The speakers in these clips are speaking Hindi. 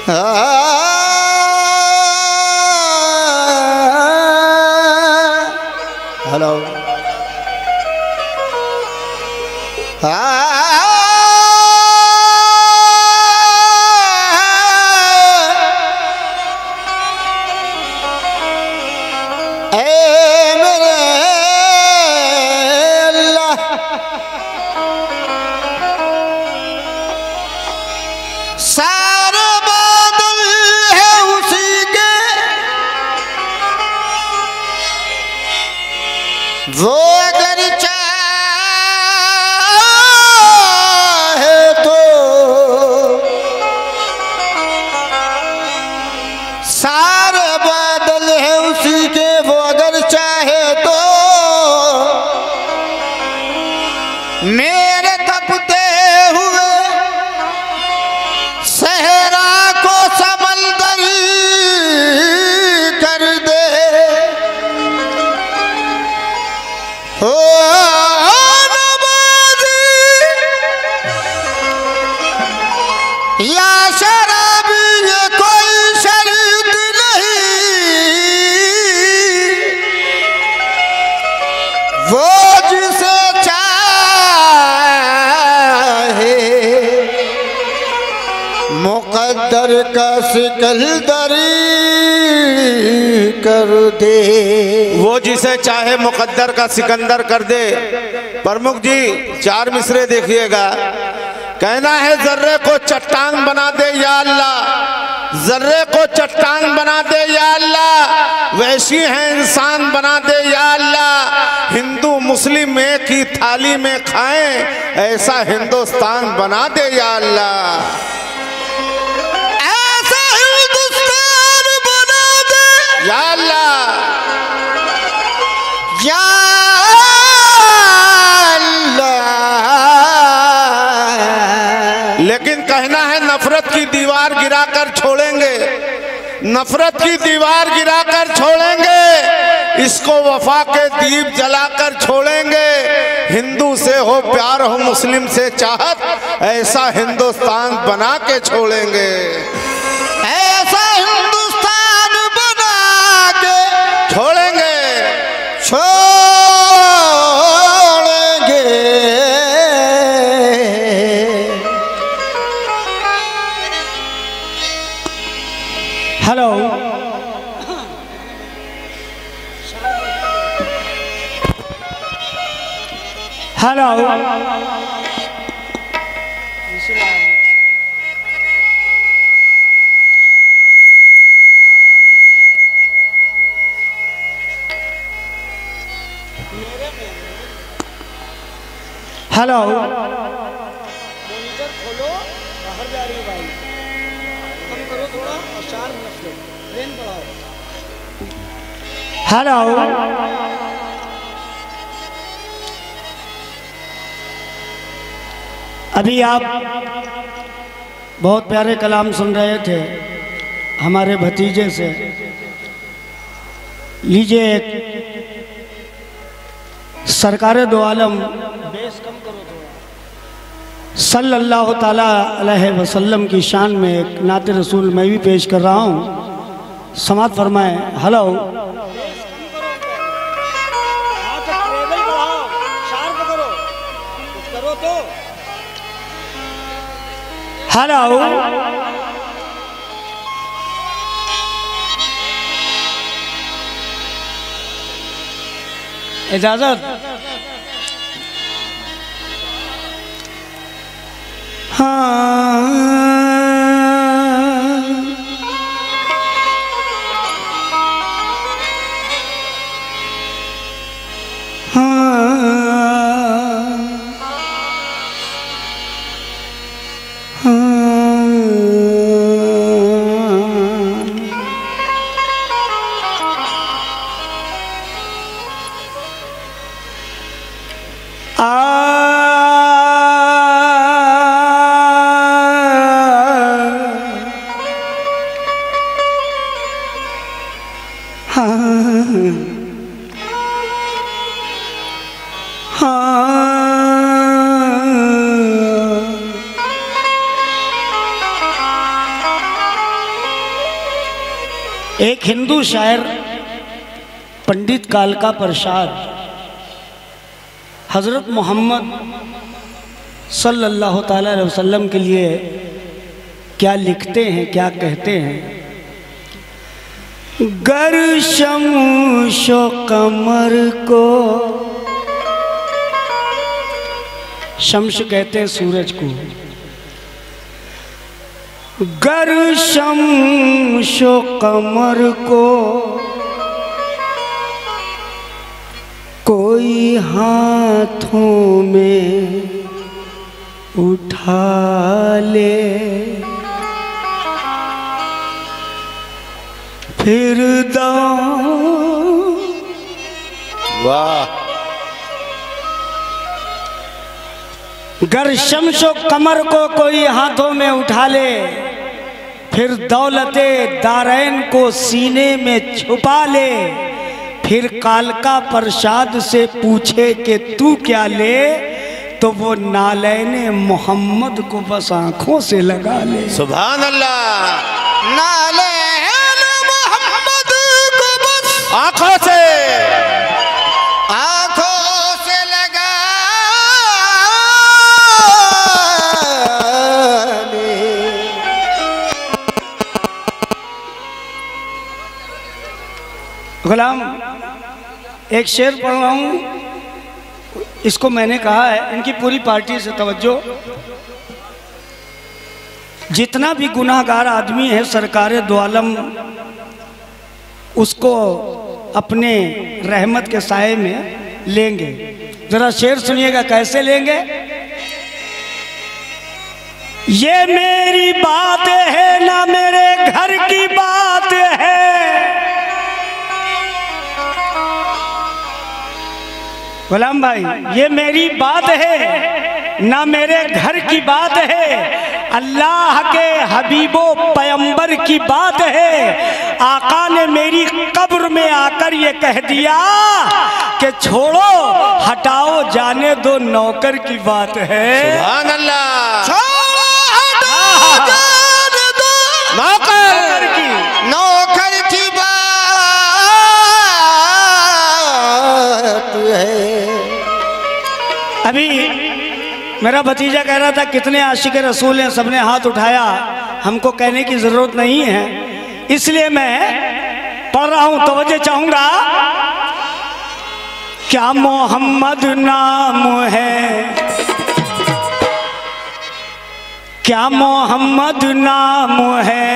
हेलो वो अगर चाहे तो सारे बादल है उसी के, वो अगर चाहे तो मेरे तपते हुए सहरा को समंदर कर दे। हो नवाज़ी या शराबी ये कोई शर्त नहीं, वो जिसे चाहे मुक़द्दर का सिकंदरी कर दे। वो जिसे चाहे मुकद्दर का सिकंदर कर दे। प्रमुख जी 4 मिसरे देखिएगा। कहना है जर्रे को चट्टान बना दे या अल्लाह, जर्रे को चट्टान बना दे या अल्लाह, वैसी है इंसान बना दे या अल्लाह, हिंदू मुस्लिम एक ही थाली में खाएं ऐसा हिंदुस्तान बना दे या अल्लाह। या अल्लाह या अल्लाह। लेकिन कहना है नफरत की दीवार गिराकर छोड़ेंगे, नफरत की दीवार गिराकर छोड़ेंगे, इसको वफा के दीप जलाकर छोड़ेंगे। हिंदू से हो प्यार हो मुस्लिम से चाहत, ऐसा हिंदुस्तान बना के छोड़ेंगे। ऐसा हिंदुस्तान बना के छोड़ेंगे, छोड़ेंगे। हेलो हेलो हेलो मॉनिटर खोलो, बाहर जा रही है भाई, कम करो थोड़ा और 4 मिनट लो, ट्रेन बढ़ाओ। हेलो अभी आप बहुत प्यारे कलाम सुन रहे थे हमारे भतीजे से। लीजिए एक सरकारे दो आलम बेस कम करो थोड़ा। सल्लल्लाहु ताला अलैहि वसल्लम की शान में एक नात रसूल मैं भी पेश कर रहा हूँ, समात फरमाएं। हेलो बेस कम करो, हाँ तो ट्रेवल बढ़ाओ, शार्प करो, कुछ करो तो। हेलो इजाजत। एक हिंदू शायर पंडित कालका प्रसाद हज़रत मोहम्मद सल्लल्लाहु ताला अलैहि वसल्लम के लिए क्या लिखते हैं, क्या कहते हैं। गर शम्सो कमर को, शम्स कहते हैं सूरज को, गर शम्सो कमर को कोई हाथों में उठा ले, फिर वाह। गर शम्सो कमर को कोई हाथों में उठा ले, फिर दौलते दारैन को सीने में छुपा ले, फिर कालका प्रसाद से पूछे कि तू क्या ले, तो वो नालैने मोहम्मद को बस आंखों से लगा ले। सुभान अल्लाह। नालैन मोहम्मद को बस आंखों से लगा ले। गुलाम एक शेर पढ़ रहा हूँ, इसको मैंने कहा है, इनकी पूरी पार्टी से तवज्जो। जितना भी गुनाहगार आदमी है सरकार दो आलम उसको अपने रहमत के साए में लेंगे। जरा शेर सुनिएगा कैसे लेंगे। ये मेरी बात है ना मेरे घर की बात है, गुलाम भाई ये मेरी बात है ना मेरे घर की बात है, अल्लाह के हबीबो पैगंबर की बात है। आका ने मेरी कब्र में आकर ये कह दिया कि छोड़ो हटाओ जाने दो नौकर की बात है। सुभान अल्लाह। छोड़ो हटाओ जाने दो नौकर की नौकर की बात है। अभी मेरा भतीजा कह रहा था कितने आशिक रसूल हैं, सबने हाथ उठाया। हमको कहने की जरूरत नहीं है, इसलिए मैं पढ़ रहा हूं, तवज्जो चाहूंगा। क्या मोहम्मद नाम है, क्या मोहम्मद नाम है,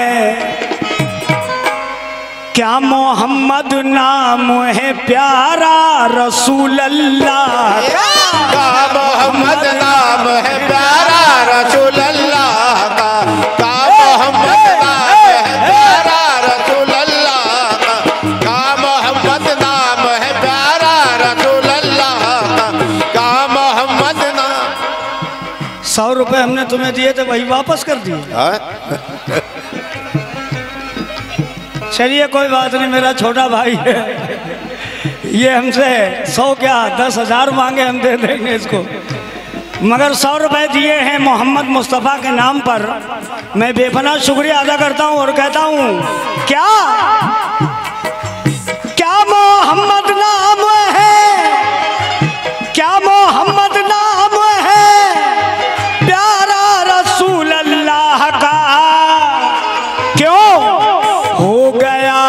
क्या मोहम्मद नाम है प्यारा रसूल अल्लाह का। का मोहम्मद नाम है प्यारा रसूल अल्लाह का। का मोहम्मद नाम है प्यारा रसूल अल्लाह का। का मोहम्मद नाम है प्यारा रसूल अल्लाह का। का मोहम्मद नाम। 100 रुपए हमने तुम्हें दिए थे वही वापस कर दिए। चलिए कोई बात नहीं, मेरा छोटा भाई है, ये हमसे 100 क्या 10,000 मांगे हम दे देंगे इसको, मगर 100 रुपए दिए हैं मोहम्मद मुस्तफ़ा के नाम पर। मैं बेपनाह शुक्रिया अदा करता हूँ और कहता हूँ क्या क्या मोहम्मद नाम है, क्या मोहम्मद नाम है प्यारा रसूल अल्लाह का। क्यों हो गया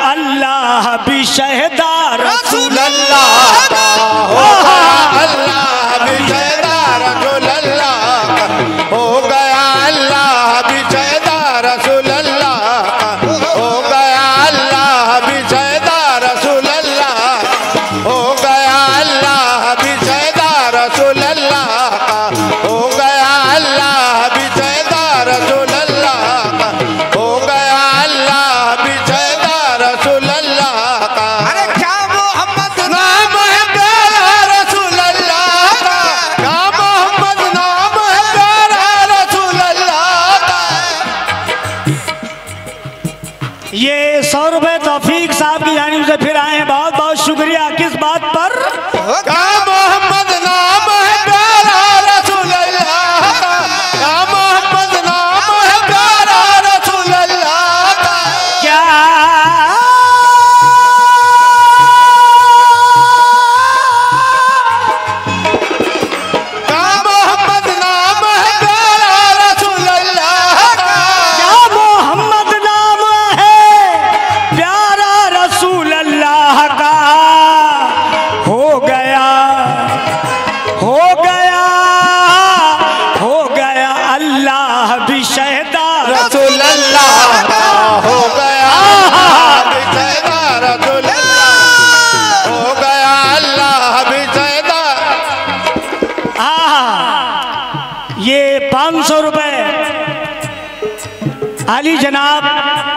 अल्लाह भी शहदा रसूल अल्लाह का। हो गया अल्लाह भी शहदा रसूल अल्लाह का। हो गया अल्लाह भी शहदा रसूल अल्लाह का। हो गया अल्लाह भी शहदा रसूल अल्लाह। हो गया अल्लाह भी शहदा रसूल अल्लाह का। हो गया अल्लाह भी शहदा रसूल अल्लाह का। हो गया अल्लाह भी शहदा रसूल अल्लाह का। अरे क्या मोहम्मद नाम है प्यारा रसूल अल्लाह का। क्या मोहम्मद नाम है प्यारा रसूल अल्लाह का। ये 100 रुपए तौफीक साहब की जानिब से फिर आए हैं, बहुत बहुत शुक्रिया। किस बात पर? क्या मोहम्मद नाम है प्यारा रसूल अल्लाह का। क्या मोहम्मद ये 500 रुपये आली जनाब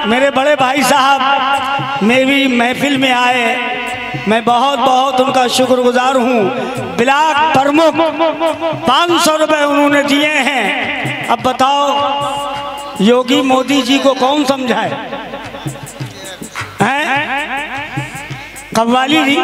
मेरे बड़े भाई साहब मेरी महफिल में आए, मैं बहुत बहुत उनका शुक्रगुजार हूँ। ब्लॉक प्रमुख 500 रुपये उन्होंने दिए हैं। अब बताओ योगी मोदी जी को कौन समझाए हैं? कव्वाली दी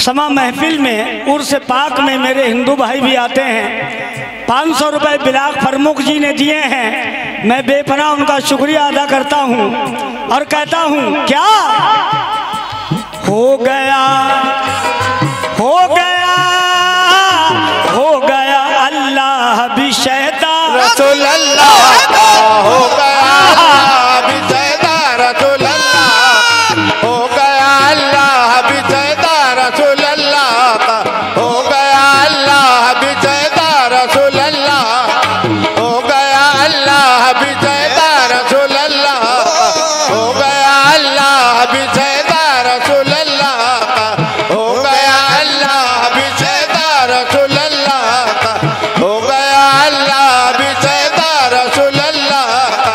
समा महफिल में उर्स पाक में मेरे हिंदू भाई भी आते हैं। 500 रुपये ब्लॉक प्रमुख जी ने दिए हैं। मैं बेपनाह उनका शुक्रिया अदा करता हूँ और कहता हूँ क्या हो गया हो गया हो गया अल्लाह भी शहदा रसूल अल्लाह का हो गया अल्लाह भी शहदा रसूल अल्लाह हो गया अल्लाह भी शहदा रसूल अल्लाह का हो गया अल्लाह भी शहदा रसूल अल्लाह हो गया अल्लाह भी शहदा रसूल अल्लाह हो गया अल्लाह भी शहदा रसूल अल्लाह का हो गया अल्लाह भी शहदा रसूल अल्लाह का हो गया अल्लाह भी शहदा रसूल अल्लाह का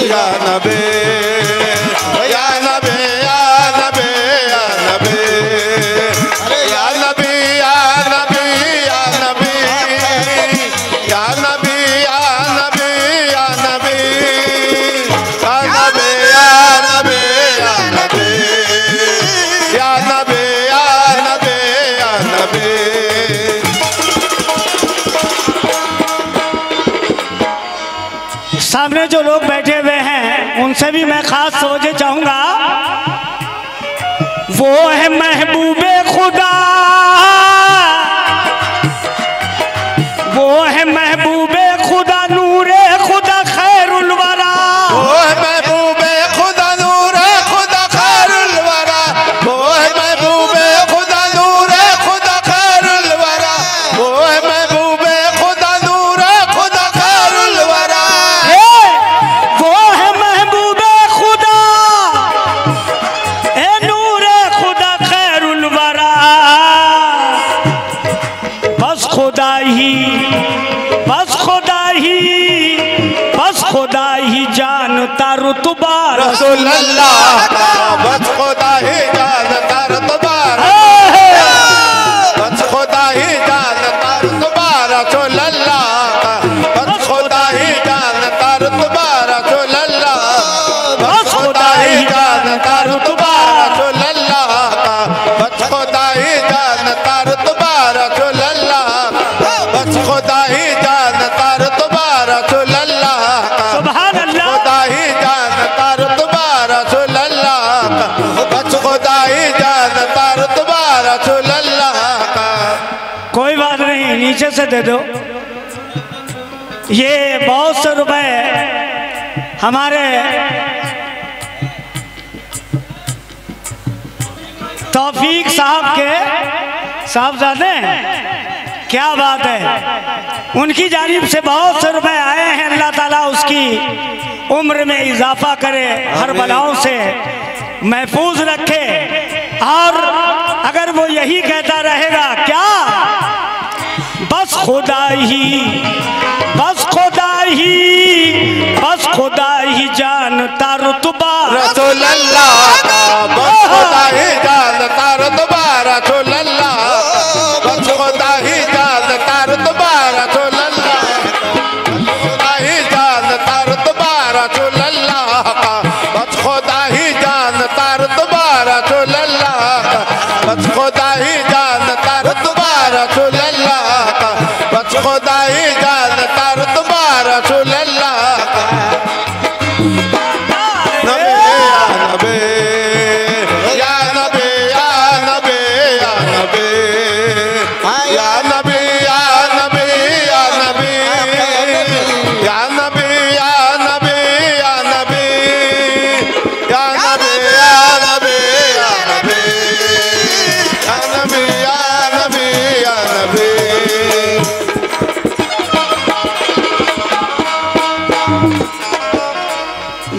या नबी या नबी या नबी या नबी या नबी या नबी या नबी या नबी या नबी या नबी या नबी या नबी या नबी या नबी या नबी। सामने जो लोग बैठे हुए हैं उनसे भी मैं खास तवज्जो चाहूंगा। वो है महबूबे खुदा, वो है महबूबे खुदा नूरे खुदा खैरुल वरा। वो है महबूबे खुदा नूरे खुदा खैरुल वरा। वो है महबूबे खुदा नूरे खुदा खैरुल वरा। वो है महबूबे खुदा नूरे खुदा खैरुल वरा। वो है महबूबे खुदा ए नूरे खुदा खैरुल वरा। बस खुदा ही बस खुदा ही बस खुदा ही जानता रुतबा रसूल अल्लाह का बस खुदा ही जानता रुतबा। बस खुदा ही जानता रुतबा रसूल अल्लाह का बस खुदा ही जानता रुतबा रसूल अल्लाह। बस खुदा ही जानता रुतबा रसूल अल्लाह का बस खुदा ही जानता रुतबा रसूल अल्लाह। बस खुदा ही जानता रुतबा रसूल अल्लाह का सुभान अल्लाह। खुदा ही जानता रुतबा रसूल अल्लाह का बस खुदा ही जानता रुतबा रसूल अल्लाह का। कोई बात नहीं, नीचे से दे दो। ये बहुत से रुपए हमारे तौफीक साहब के साहबजादे, क्या बात है, उनकी जानिब से बहुत से रुपए आए हैं। अल्लाह ताला उसकी उम्र में इजाफा करे, हर बलाओं से महफूज रखे। और अगर वो यही कहता रहेगा क्या बस खुदा ही बस खुदा ही बस खुदा ही जानता रुतबा रसूल अल्लाह का बस खुदा ही जानता रुतबा रसूल अल्लाह। बस खुदा ही जानता रुतबा रसूल अल्लाह। खुदा ही जानता रुतबा रसूल अल्लाह का बस खुदा ही जानता रुतबा रसूल अल्लाह का। बस खुदा ही जानता रुतबा रसूल अल्लाह का बस खुदा ही जानता रुतबा रसूल अल्लाह का। नबी या नबी या नबी या नबी या नबी या नबी या नबी या नबी या नबी या नबी या नबी या नबी या नबी या नबी या नबी या नबी।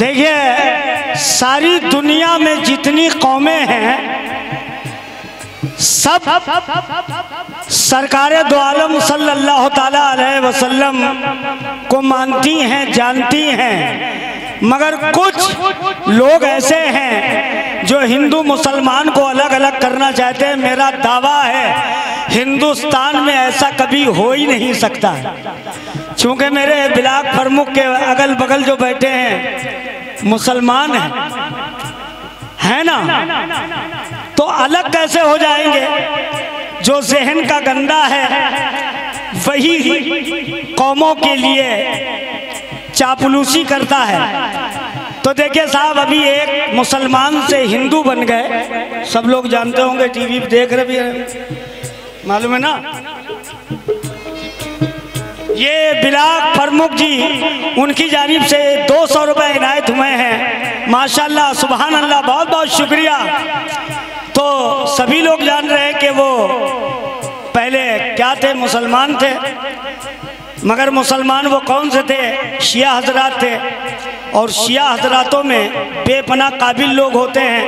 देखिए सारी दुनिया में जितनी कौमें हैं सब सरकारे दो आलम सल्लल्लाहु ताला अलैहि वसल्लम को मानती हैं, जानती हैं, मगर कुछ लोग ऐसे हैं जो हिंदू मुसलमान को अलग अलग करना चाहते हैं। मेरा दावा है हिंदुस्तान में ऐसा कभी हो ही नहीं सकता, क्योंकि मेरे ब्लॉक प्रमुख के अगल बगल जो बैठे हैं मुसलमान है ना, तो अलग कैसे हो जाएंगे? जो जहन का गंदा है वही कौमों के लिए चापलूसी करता है। तो देखिए साहब, अभी एक मुसलमान से हिंदू बन गए, सब लोग जानते होंगे, टीवी पे देख रहे भी हैं, मालूम है ना। ये ब्लॉक प्रमुख जी, उनकी जानिब से 200 रुपये इनायत हुए हैं। माशाल्लाह, सुभान अल्लाह, बहुत बहुत शुक्रिया। तो सभी लोग जान रहे हैं कि वो पहले क्या थे, मुसलमान थे, मगर मुसलमान वो कौन से थे? शिया हजरात थे। और शिया हजरातों में बेपनाह काबिल लोग होते हैं।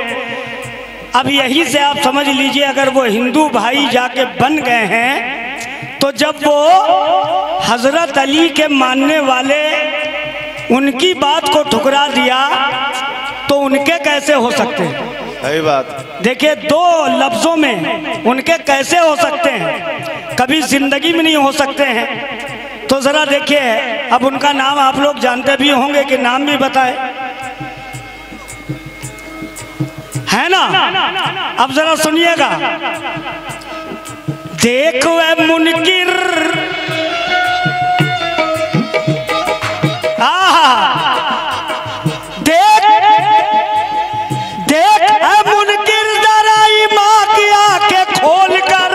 अब यही से आप समझ लीजिए, अगर वो हिंदू भाई जाके बन गए हैं, तो जब वो हजरत अली के मानने वाले उनकी बात को ठुकरा दिया तो उनके कैसे हो सकते हैं? सही बात। देखिए, दो लफ्जों में उनके कैसे हो सकते हैं? कभी जिंदगी में नहीं हो सकते हैं। तो जरा देखिए, अब उनका नाम आप लोग जानते भी होंगे, कि नाम भी बताए, है ना? अब जरा सुनिएगा। देख वे मुनकिर, देख देख मुनकिर जरा माँ की आंखें खोल कर,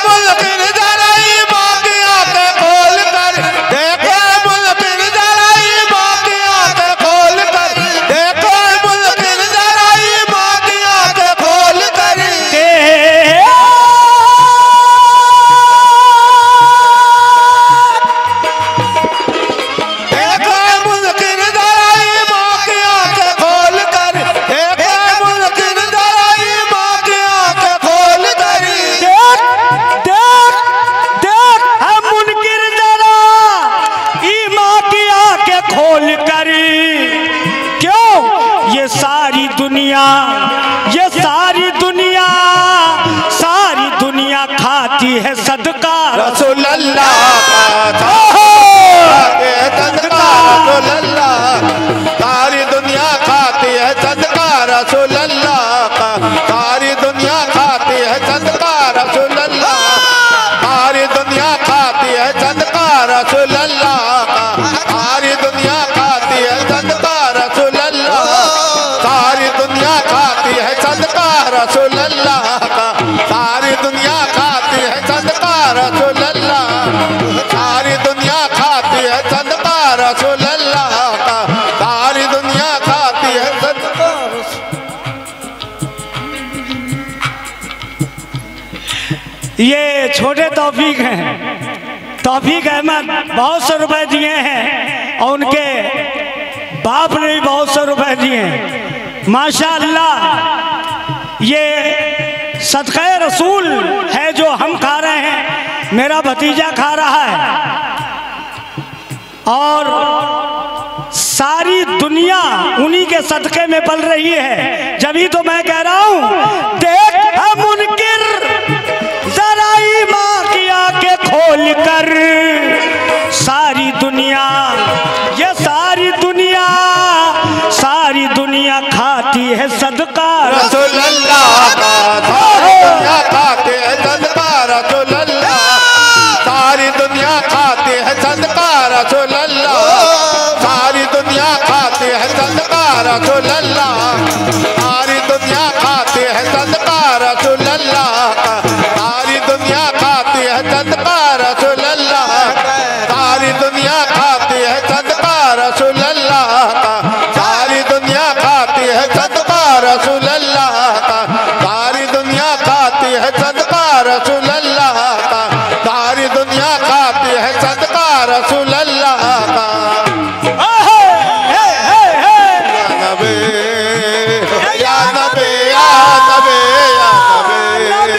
मुनकिर जरा माँ की आंखें खोल कर, देखो मुनकिर जरा माँ की आंखें खोल कर, देखो मुनकिर जरा माँ की आंखें खोल कर, है सदका रसूल अल्लाह का, सदका रसूल अल्लाह, सारी दुनिया खाती है सदका रसूल अल्लाह का, सारी दुनिया खाती है सदका रसूल अल्लाह, सारी दुनिया खाती है सदका रसूल अल्लाह का, सारी दुनिया खाती है सदका रसूल अल्लाह, सारी दुनिया खाती है सदका रसूल अल्लाह का, सारी दुनिया खाती है सदका रसूल अल्लाह, सारी दुनिया खाती है सदका रसूल अल्लाह का, सारी दुनिया खाती है सदका। ये छोटे तौफीक हैं, तौफीक अहमद बहुत से रुपए दिए हैं, और उनके बाप ने भी बहुत से रुपए दिए हैं। माशाअल्लाह, ये सदक़े रसूल है जो हम खा रहे हैं, मेरा भतीजा खा रहा है, और सारी दुनिया उन्हीं के सदक़े में पल रही है। जभी तो मैं कह रहा हूँ, देख मुनकिर जरा माँ की आंखें खोल कर, सारी दुनिया, ये सारी दुनिया, सारी दुनिया खाती है सदका रसूल अल्लाह का, सारी दुनिया खाती है सदका रसूल अल्लाह, सारी दुनिया खाती है सदका रसूल अल्लाह, सारी दुनिया खाती है सदका रसूल अल्लाह, सारी दुनिया खाती है सदका रसूल अल्लाह, सारी दुनिया खाती है सदका रसूल अल्लाह, सारी दुनिया खाती है सदका रसूल अल्लाह, सारी दुनिया खाती है सदका रसूल अल्लाह, सारी दुनिया खाती है सदका रसूल अल्लाह, सारी दुनिया खाती है सदका रसूल अल्लाह का। या नबी या नबी या नबी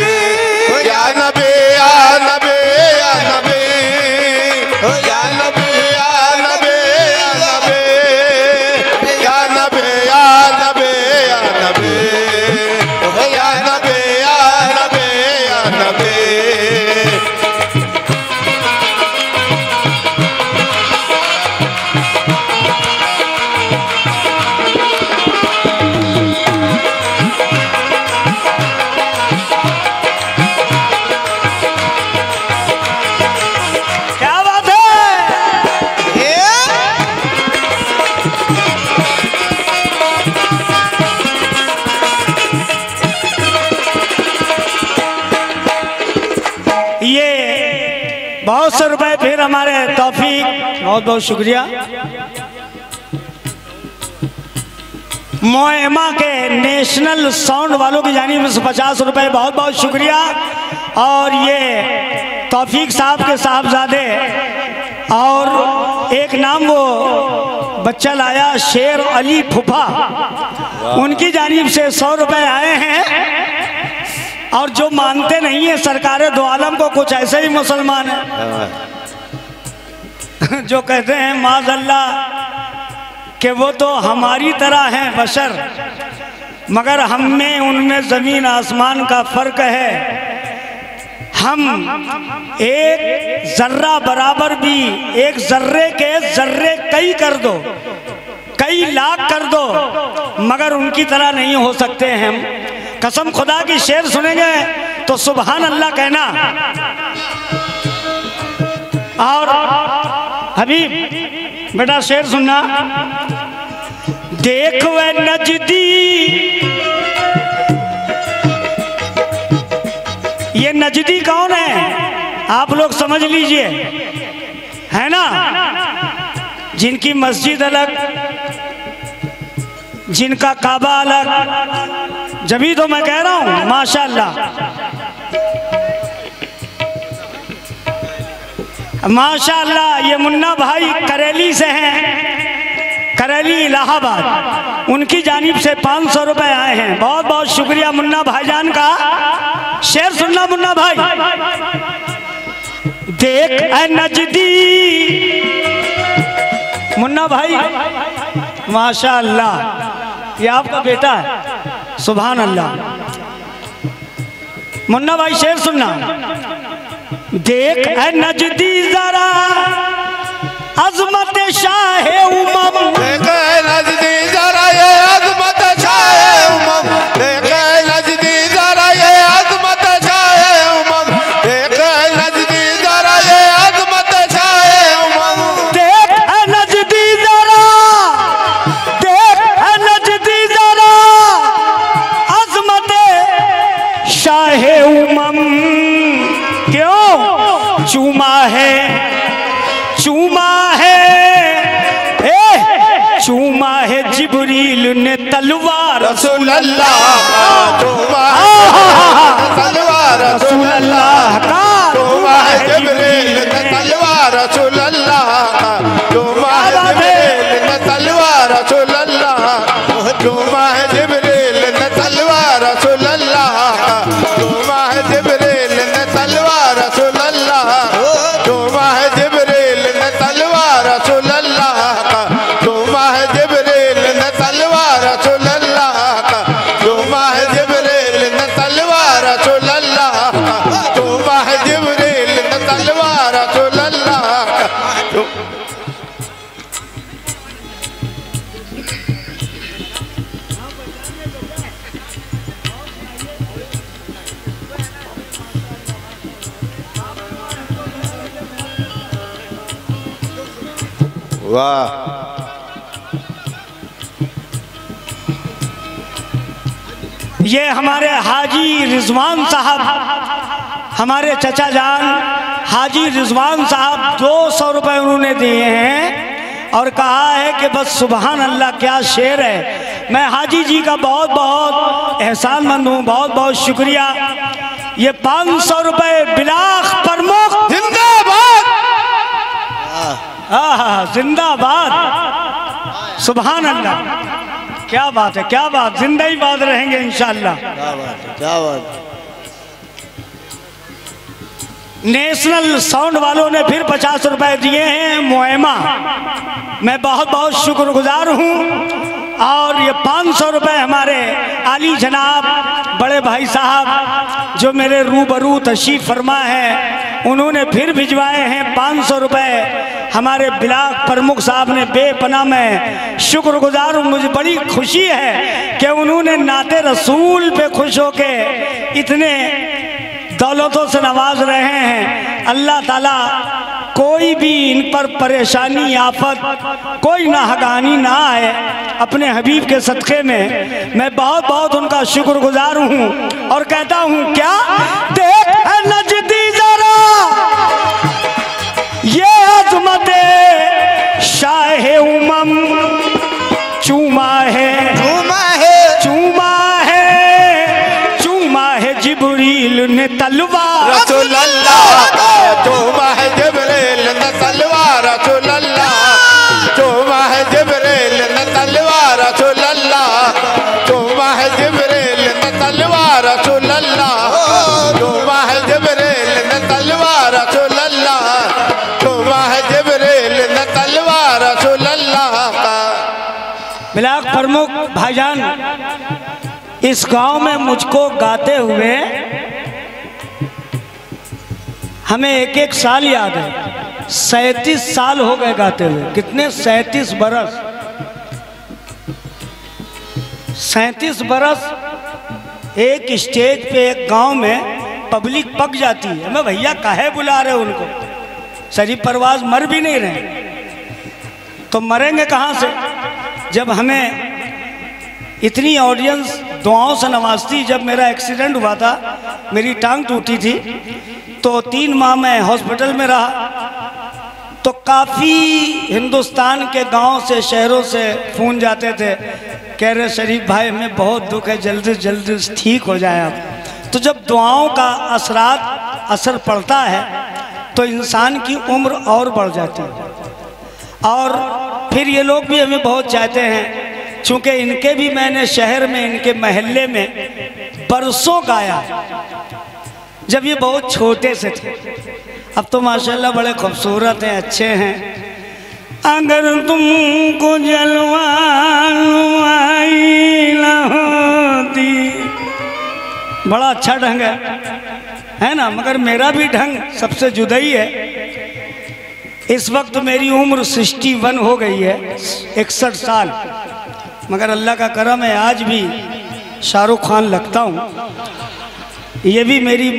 बहुत से रुपए फिर हमारे तौफीक, बहुत बहुत शुक्रिया। मोएमा के नेशनल साउंड वालों की जानिब से 50 रुपए, बहुत बहुत शुक्रिया। और ये तौफीक साहब के साहबजादे और एक नाम वो बच्चा लाया शेर अली फुफा, उनकी जानिब से 100 रुपए आए हैं। और जो मानते नहीं है सरकारे दो आलम को, कुछ ऐसे ही मुसलमान हैं जो कहते हैं माज़अल्लाह कि वो तो हमारी तरह हैं बशर, मगर हम में उनमें ज़मीन आसमान का फ़र्क है। हम एक जर्रा बराबर भी, एक जर्रे के जर्रे कई कर दो, कई लाख कर दो, मगर उनकी तरह नहीं हो सकते हैं हम। कसम खुदा की शेर सुनेंगे तो सुभान अल्लाह कहना। और हबीब बेटा शेर सुनना। देख वे नजदी, ये नजदी कौन है आप लोग समझ लीजिए, है ना, जिनकी मस्जिद अलग, जिनका काबा अलग। जभी तो मैं कह रहा हूं माशाअल्लाह, माशाअल्लाह। ये मुन्ना भाई करेली से हैं, करेली इलाहाबाद, उनकी जानिब से 500 रुपए आए हैं। बहुत बहुत शुक्रिया मुन्ना भाईजान का। शेर सुनना मुन्ना भाई। देख ऐ नजदी, मुन्ना भाई माशाअल्लाह, ये आपका बेटा है, सुभान अल्लाह। मुन्ना भाई शेर सुनना। देख ऐ नजदी जरा अजमत शाह उमम, देख ऐ नजदी जरा ये अजमत शाह उमम, देख ऐ नजदी जरा ये अजमत शाह उमम, देख ऐ नजदी जरा ये अजमत शाह उमम, देख ऐ नजदी जरा, देख ऐ नजदी जरा अजमत शाह उमम। क्यों चूमा है, चूमा है, चूमा है जिब्रील ने तलवार रसूल अल्लाह का, चूमा है तलवार रसूल अल्लाह का, चूमा है जिब्रील ने तलवार रसूल अल्लाह का, चूमा है जिब्रील ने तलवार रसूल अल्लाह का, चूमा है जिब्रील ने तलवार रसूल अल्लाह का, चूमा है जिब्रील ने तलवार रसूल अल्लाह का, चूमा है जिब्रील ने तलवार रसूल अल्लाह का, चूमा है जिब्रील ने तलवार रसूल अल्लाह का, चूमा है जिब्रील ने तलवार रसूल अल्लाह का, चूमा है जिब्रील ने तलवार रसूल अल्लाह का। वाह, ये हमारे हाजी रिजवान साहब, हमारे चचा जान हाजी रिजवान साहब 200 रुपए उन्होंने दिए हैं और कहा है कि बस सुभान अल्लाह, क्या शेर है। मैं हाजी जी का बहुत बहुत एहसानमंद हूँ, बहुत बहुत शुक्रिया। ये 500 रुपए बिलाख प्रमुख जिंदाबाद, जिंदाबाद, सुभान अल्लाह। क्या बात है, क्या बात, जिंदाबाद रहेंगे इंशाअल्लाह। क्या बात है, क्या बात है। नेशनल साउंड वालों ने फिर 50 रुपए दिए हैं मोएमा, मैं बहुत बहुत शुक्रगुजार हूँ। और ये 500 रुपए हमारे आली जनाब बड़े भाई साहब जो मेरे रूबरू तशरीफ फरमा है, उन्होंने फिर भिजवाए हैं 500 रुपए। हमारे ब्लॉक प्रमुख साहब ने बेपनाह में शुक्रगुजार हूँ। मुझे बड़ी खुशी है कि उन्होंने नाते रसूल पे खुश होके इतने दौलतों से नवाज रहे हैं। अल्लाह ताला कोई भी इन पर परेशानी आफत कोई नाहगानी ना आए अपने हबीब के सदक़े में। मैं बहुत बहुत उनका शुक्रगुजार हूँ और कहता हूँ क्या, देख नजदी जरा ने तलवार रसूल अल्लाह चूमा है जिब्रील ने तलवार रसूल अल्लाह चूमा है जिब्रील ने तलवार रसूल अल्लाह चूमा है जिब्रील ने तलवार रसूल अल्लाह चूमा है जिब्रील ने तलवार रसूल अल्लाह चूमा है जिब्रील ने तलवार रसूल अल्लाह का। मिलाक प्रमुख भाईजान, इस गांव में मुझको गाते हुए हमें एक एक साल याद है। 37 साल हो गए गाते हुए। कितने? 37 बरस। 37 बरस एक स्टेज पे एक गांव में पब्लिक पक जाती है। मैं भैया काहे बुला रहे उनको, शरीफ परवाज मर भी नहीं रहे तो मरेंगे कहाँ से? जब हमें इतनी ऑडियंस दुआओं से नवाजती। जब मेरा एक्सीडेंट हुआ था, मेरी टांग टूटी थी, तो 3 माह मैं हॉस्पिटल में रहा। तो काफ़ी हिंदुस्तान के गांव से, शहरों से फ़ोन जाते थे, कह रहे शरीफ भाई हमें बहुत दुख है, जल्दी जल्दी ठीक हो जाए आप। तो जब दुआओं का असर पड़ता है तो इंसान की उम्र और बढ़ जाती है। और फिर ये लोग भी हमें बहुत चाहते हैं, चूँकि इनके भी मैंने शहर में, इनके महल्ले में बरसों गाया जब ये बहुत छोटे से थे। अब तो माशाल्लाह बड़े खूबसूरत हैं, अच्छे हैं। अगर तुमको जलवान न होती, बड़ा अच्छा ढंग है ना, मगर मेरा भी ढंग सबसे जुदा ही है। इस वक्त मेरी उम्र 61 हो गई है, 61 साल, मगर अल्लाह का करम है आज भी शाहरुख खान लगता हूँ। ये भी मेरी,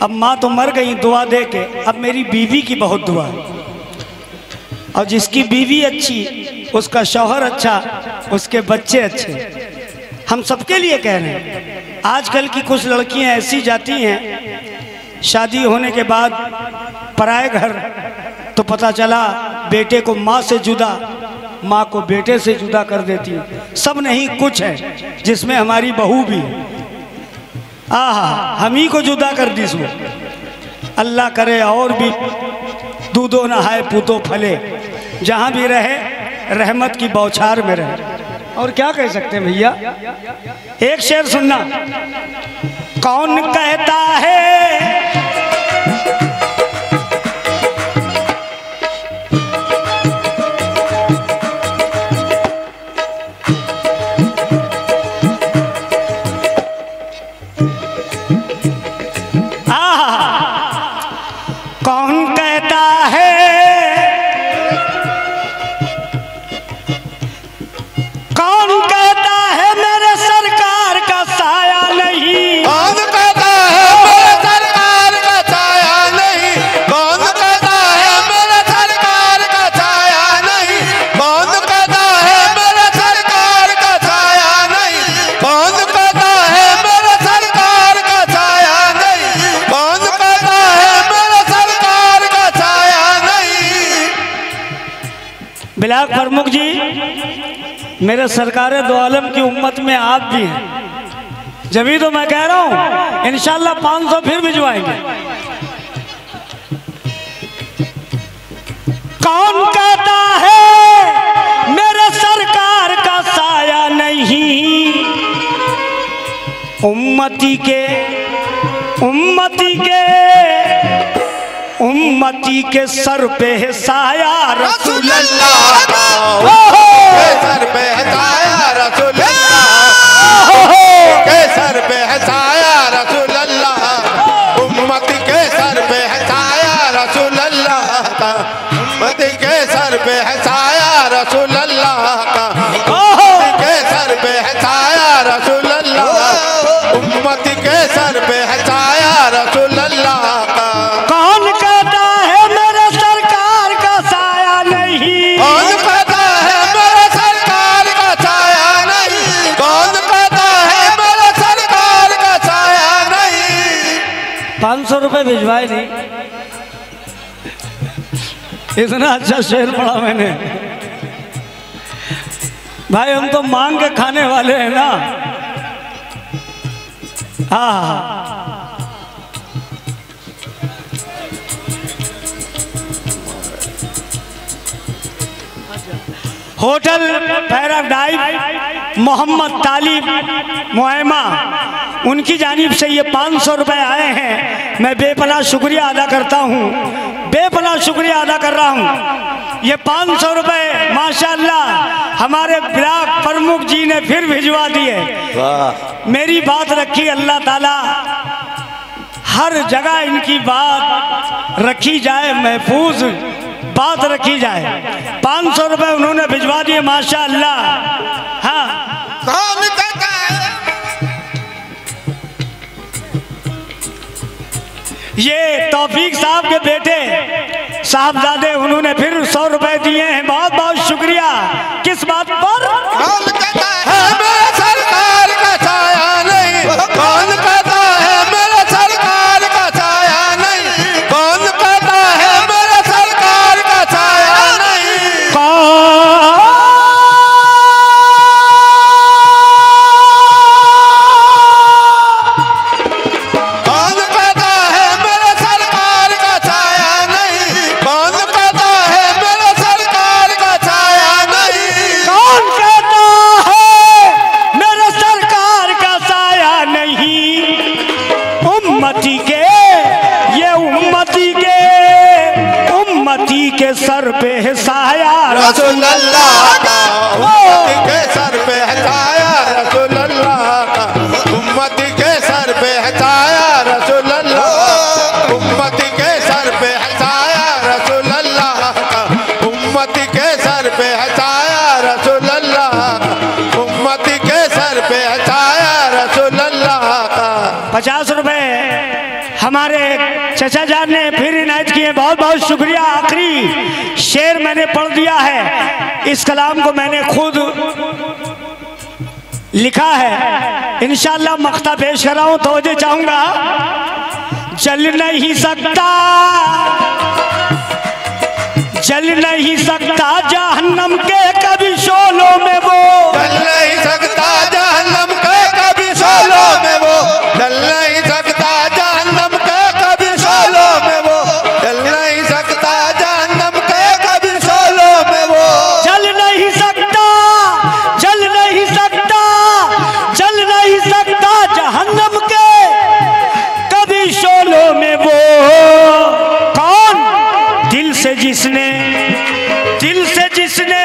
अब माँ तो मर गई दुआ दे के, अब मेरी बीवी की बहुत दुआ है। और जिसकी बीवी अच्छी, उसका शौहर अच्छा, उसके बच्चे अच्छे। हम सबके लिए कह रहे हैं। आजकल की कुछ लड़कियां ऐसी जाती हैं शादी होने के बाद पराए घर, तो पता चला बेटे को माँ से जुदा, माँ को बेटे से जुदा कर देती है। सब नहीं, कुछ है जिसमें हमारी बहू भी, हम ही को जुदा कर दी सो। अल्लाह करे और भी दूधो नहाए पूतो फले, जहाँ भी रहे रहमत की बौछार में रहे। और क्या कह सकते हैं भैया। एक शेर सुनना। कौन कहता है कौन कहता है, कौन कहता है मेरे सरकार का साया नहीं। कौन कहता है मेरे सरकार का छाया नहीं। कौन कहता है मेरे सरकार का छाया नहीं। कौन कहता है मेरे सरकार का छाया नहीं। कौन कहता है मेरे सरकार का छाया नहीं। कौन कहता है मेरे सरकार का छाया नहीं। बिलाक प्रमुख जी, मेरे सरकार दो आलम की उम्मत में आप भी हैं, जब तो मैं कह रहा हूं इंशाल्लाह 500 फिर भिजवाएंगे। कौन कहता है मेरे सरकार का साया नहीं। उम्मती के सर पे है साया रसूल अल्लाह के सर पे है साया रसूल अल्लाह के सर पे है साया रसूल अल्लाह। उम्मत के सर पे है साया रसूल अल्लाह का। उम्मत के सर पे है साया रसूल अल्लाह का। उम्मत के सर पे है साया रसूल अल्लाह। उम्मत के सर पे है साया रसूल अल्लाह का। कौन कहता है मेरे सरकार का साया नहीं। कौन कहता है मेरे सरकार का छाया नहीं। कौन कहता है मेरे सरकार का छाया नहीं। 500 रुपये भिजवाए नहीं। इतना अच्छा शेर पढ़ा मैंने भाई। हम तो मांग के खाने वाले हैं ना। हाँ, होटल पैराडाइज मोहम्मद तालिब मुआयमा, उनकी जानिब से ये 500 रुपये आए हैं। मैं बेपनाह शुक्रिया अदा करता हूँ, बेपनाह शुक्रिया अदा कर रहा हूँ। ये 500 रुपये माशाअल्लाह हमारे ब्लॉक प्रमुख जी ने फिर भिजवा दिए। मेरी बात रखी अल्लाह ताला, हर जगह इनकी बात रखी जाए, महफूज बात रखी जाए। 500 रुपये उन्होंने भिजवा दिए माशाअल्लाह। हाँ, कौन कहता है? ये तौफीक साहब के बेटे साहबजादे, उन्होंने फिर 100 रुपए दिए हैं। बहुत बहुत शुक्रिया। किस बात पर? कौन कहता है मेरे सरकार का छाया नहीं? कौन कहता है मेरे सरकार का छाया नहीं? कौन कहता है मेरे सरकार का छाया नहीं? कौन कहता है मेरे सरकार का छाया नहीं? कौन कहता है मेरे सरकार का छाया नहीं? कौन कहता है मेरे सरकार का साया नहीं? उम्मती के, ये उम्मती के सर पे है साया रसूल अल्लाह का, उम्मती के सर पे है छाया रसूल अल्लाह का, उम्मती के सर पे है छाया रसूल अल्लाह, उम्मती के सर पे है छाया रसूल अल्लाह का, उम्मती के सर पे है छाया रसूल अल्लाह का, उम्मती के सर पे है छाया रसूल अल्लाह का। 50 रुपए हमारे चचा जान ने फिर इनायत किए। बहुत बहुत शुक्रिया। आखिरी शेर मैंने पढ़ दिया है, इस कलाम को मैंने खुद लिखा है। इंशाअल्लाह मख्ता पेश कर रहा हूं, तवज्जो चाहूंगा। जल नहीं सकता, जल नहीं सकता जहन्नम के कभी शोलों में वो, जल नहीं सकता जहन्नम के कभी शोलों में वो, जल नहीं सकता जहन्नम के कभी शोलों में वो, जल नहीं सकता जहन्नम के कभी शोलों में वो, जल नहीं सकता, जल नहीं सकता, जल नहीं सकता जहन्नम के कभी शोलों में वो। कौन? दिल से जिसने, दिल से जिसने,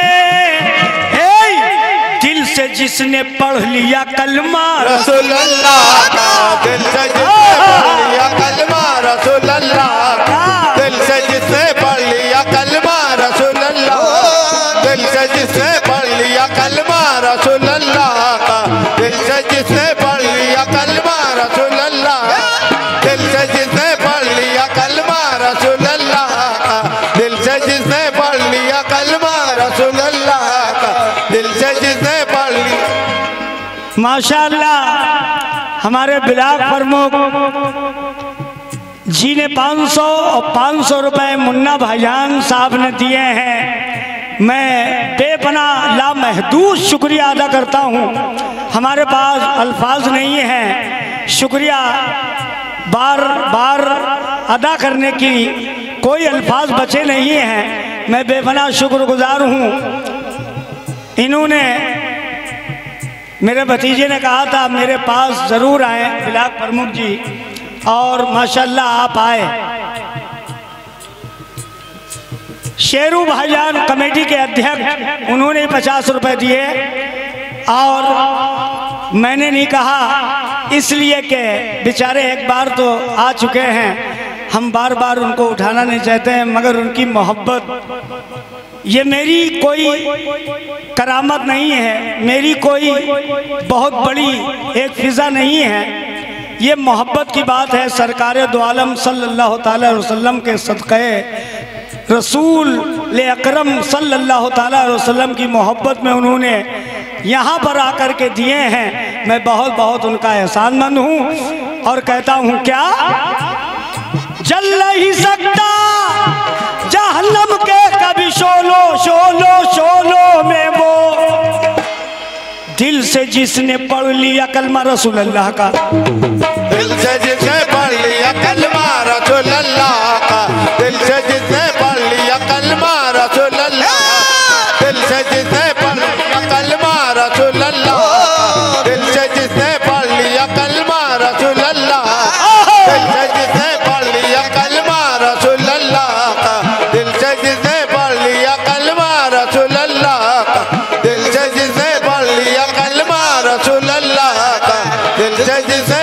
दिल से जिसने पढ़ लिया कलमा रसूल अल्लाह का, दिल से जिसने पढ़ लिया कलमा रसूल अल्लाह का, दिल से जिसने पढ़ लिया कलमा रसूल अल्लाह, दिल से जिसने पढ़ लिया कलमा रसूल अल्लाह का, दिल से जिसने पढ़ लिया कलमा रसूल अल्लाह, दिल से जिसने पढ़ लिया कलमा रसूल अल्लाह का, दिल से जिसने पढ़ लिया कलमा रसूल अल्लाह का, दिल से जिसने पढ़ लिया। माशाअल्लाह हमारे ब्लॉक प्रमुख जी ने 500 और 500 रुपए मुन्ना भाईजान साहब ने दिए हैं। मैं बेपनाह लामहदूद शुक्रिया अदा करता हूँ। हमारे पास अल्फाज नहीं हैं, शुक्रिया बार बार अदा करने की कोई अल्फाज बचे नहीं हैं। मैं बेपनाह शुक्रगुजार हूँ। इन्होंने, मेरे भतीजे ने कहा था मेरे पास ज़रूर आए ब्लॉक प्रमुख जी, और माशाल्लाह आप आए। शेरू भाईजान कमेटी के अध्यक्ष, उन्होंने 50 रुपए दिए, और मैंने नहीं कहा इसलिए कि बेचारे एक बार तो आ चुके हैं, हम बार बार उनको उठाना नहीं चाहते हैं, मगर उनकी मोहब्बत, ये मेरी कोई करामत नहीं है, मेरी कोई बहुत बड़ी एक फिज़ा नहीं है, ये मोहब्बत की बात है। सरकार दो आलम सल्लल्लाहु ताला अलैहि वसल्लम के सदक़े रसूल ले अकरम सल्लल्लाहु ताला अलैहि वसल्लम की मोहब्बत में उन्होंने यहाँ पर आकर के दिए हैं। मैं बहुत बहुत उनका एहसानमंद हूँ और कहता हूँ क्या, जल नहीं सकता जहन्नम के कभी शोलो शोलो शोलो में वो, दिल से जिसने पढ़ लिया कलमा रसूल अल्लाह का, दिल से जिसने पढ़ लिया कलमा रसूल अल्लाह का, दिल से जिसने पढ़ लिया कलमा रसूल अल्लाह, दिल से जिसने दिल जैसे